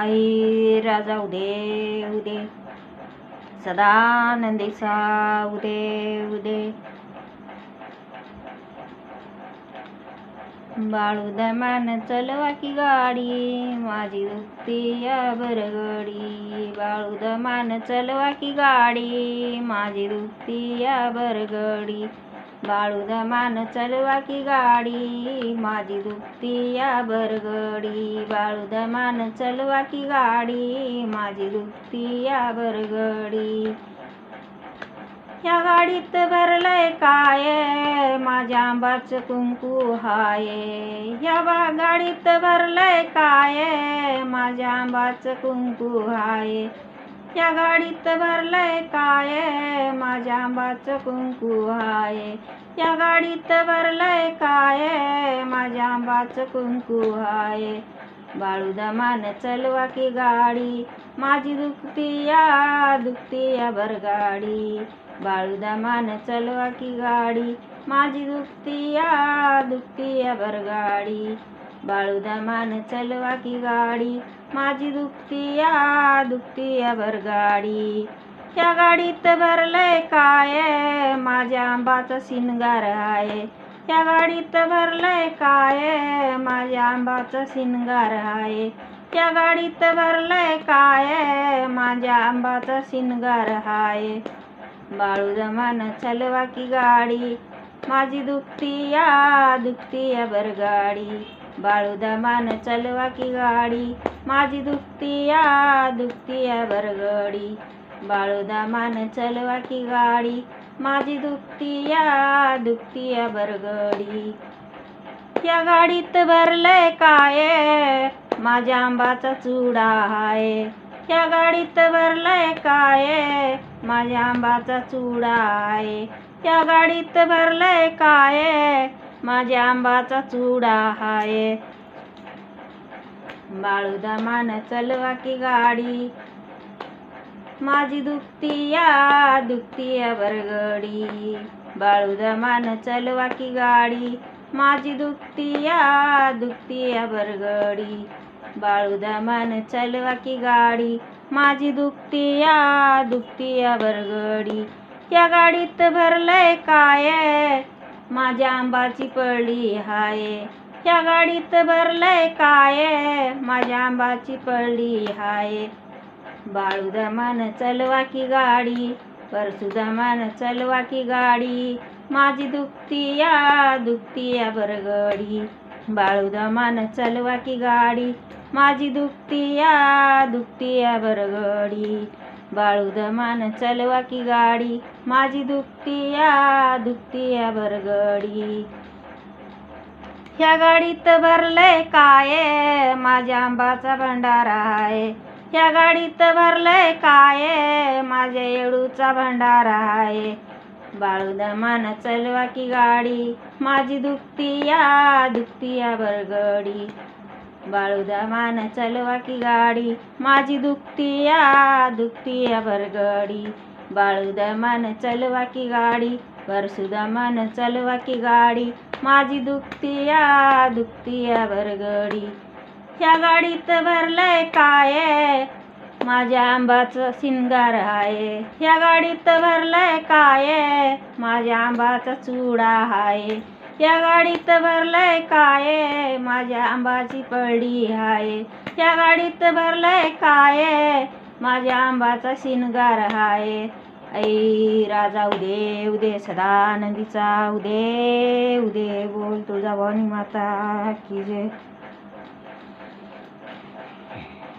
आई राजा उदे उदे सदानंदीचा उदे उदे बाळूदमान चलवा की गाडी माझी दुखती या बरगडी बाळूदमान चलवा की गाडी माझी दुखती या बरगडी बाळूदमान चलवा की गाडी माझी दुखती या बरगडी बाळूदमान चलवा की गाडी माझी दुखती या बरगडी या गाडीत भरलंय काय माझ्या आंबाचं कुंकू हाय या गाडीत भरलंय काय माझ्या आंबाचं कुंकू हाय या गाडीत भरलंय काय माझ्या आंबाचं कुंकू हाय या गाडीत भरलंय काय माझ्या आंबाचं कुंकू हाय बाळूदमान चलवा की गाडी माझी दुखती या बरगाडी बाळूदमान चलवा की गाडी माझी दुखती या बरगाडी बाळूदमान चलवा की गाडी माझी दुखती या बरगाडी या गाडीत भरलंय काय माझ्या आंबाचा शिनगार आहे या गाडीत भरलंय काय माझ्या आंबाचा शिनगार आहे या गाडीत भरलंय काय माझ्या आंबाचा शिनगार आहे बाळूदमान चलवा की गाडी माझी दुखती या बरगाडी बाळूदमान चलवा की गाडी माझी दुखती या बरगडी बाळूदमान चलवा की गाडी माझी दुखती या बरगडी या गाडीत भरलंय काय माझ्या आंबाचा चुडा हाय या गाडीत भरलंय काय माझ्या आंबाचा चुडा आहे या गाडीत भरलंय काय माझ्या आंबाचा चुडा आहे बाळूदमान चलवा की गाडी माझी दुखती या बरगडी बाळूदमान चलवा की गाडी माझी दुखती या बरगडी बाळूदमान चलवा की गाडी माझी दुखती या बरगडी या गाडीत भरलंय काय माझ्या आंबाची पळी हाय या गाडीत भरलंय काय माझ्या आंबाची पळी हाय बाळूदमान चलवा की गाडी परशुदमान चलवा की गाडी माझी दुखती या बरगडी बाळूदमान चलवा की गाडी माझी दुखती या बरगडी बाळूदमान चलवा की गाडी माझी दुखती या बरगडी ह्या गाडीत भरलंय काय माझ्या आंबाचा भंडारा आहे ह्या गाडीत भरलंय काय माझ्या येडूचा भंडारा आहे बाळूदमान चलवा की गाडी माझी दुखती या बरगडी बाळूदमान चलवा की गाडी माझी दुखती या बरगडी बाळूदमान चलवा की गाडी परशुदमान चलवा की गाडी माझी दुखती या बरगडी ह्या गाडीत भरलंय काय माझ्या आंबाचं शिनगार आहे ह्या गाडीत भरलंय काय माझ्या आंबाचा चुडा आहे या गाडीत भरलंय काय माझ्या आंबाची पळी आहे या गाडीत भरलंय काय माझ्या आंबाचा शिनगार आहे आई राजा उदे उदे सदानंदीचा उदे उदे बोल तुळजाभवानी माता की जय.